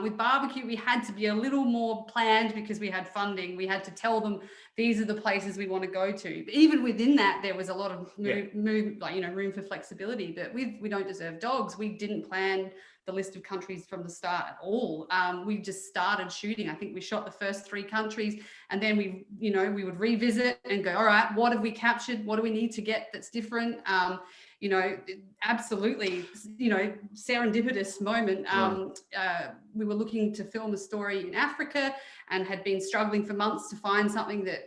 With barbecue, we had to be a little more planned because we had funding. We had to tell them these are the places we want to go to. But even within that, there was a lot of room for flexibility. But with We Don't Deserve Dogs, we didn't plan the list of countries from the start at all. We just started shooting. I think we shot the first 3 countries, and then we would revisit and go, all right, what have we captured? What do we need to get that's different? Absolutely, serendipitous moment. We were looking to film a story in Africa and had been struggling for months to find something that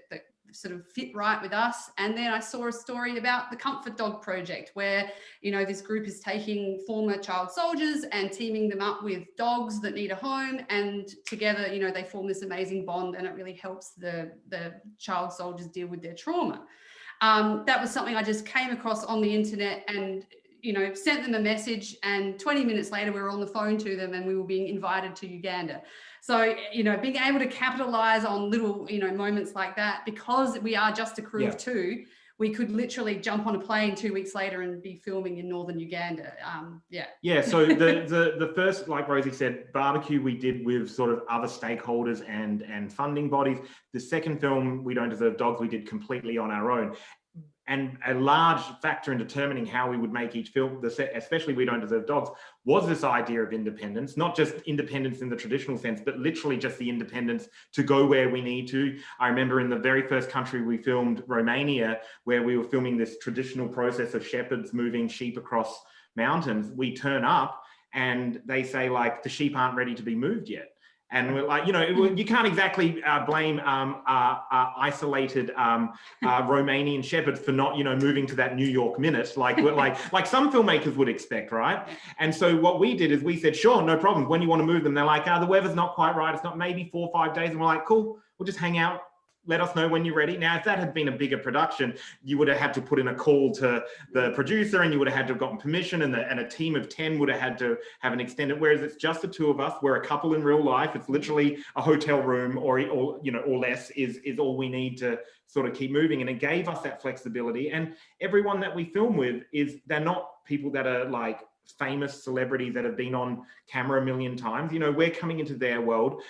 sort of fit right with us. And then I saw a story about the Comfort Dog Project, where, this group is taking former child soldiers and teaming them up with dogs that need a home. And together, they form this amazing bond, and it really helps the child soldiers deal with their trauma. That was something I just came across on the internet and, sent them a message, and 20 minutes later we were on the phone to them and we were being invited to Uganda. So, being able to capitalize on little, moments like that, because we are just a crew of 2, we could literally jump on a plane 2 weeks later and be filming in northern Uganda. So the first, like Rosie said, barbecue we did with sort of other stakeholders and funding bodies. The second film, We Don't Deserve Dogs, we did completely on our own. And a large factor in determining how we would make each film, especially We Don't Deserve Dogs, was this idea of independence, not just independence in the traditional sense, but literally just the independence to go where we need to. I remember in the very first country we filmed, Romania, where we were filming this traditional process of shepherds moving sheep across mountains. We turn up and they say, like, the sheep aren't ready to be moved yet. And we're like, you can't exactly blame isolated Romanian shepherds for not, moving to that New York minute, like some filmmakers would expect, right? And so what we did is we said, sure, no problem. When you want to move them, they're like, the weather's not quite right. It's not, maybe 4 or 5 days. And we're like, cool, we'll just hang out. Let us know when you're ready. Now, if that had been a bigger production, you would have had to put in a call to the producer, and you would have had to have gotten permission, and a team of 10 would have had to have an extended, whereas it's just the 2 of us. We're a couple in real life. It's literally a hotel room or less is all we need to sort of keep moving. And it gave us that flexibility. And everyone that we film with they're not people that are like famous celebrities that have been on camera a million times. We're coming into their world.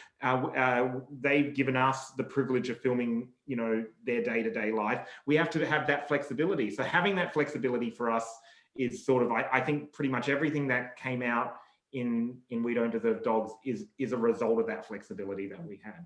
They've given us the privilege of filming, their day-to-day life. We have to have that flexibility. So having that flexibility for us is sort of, I think pretty much everything that came out in We Don't Deserve Dogs is a result of that flexibility that we had.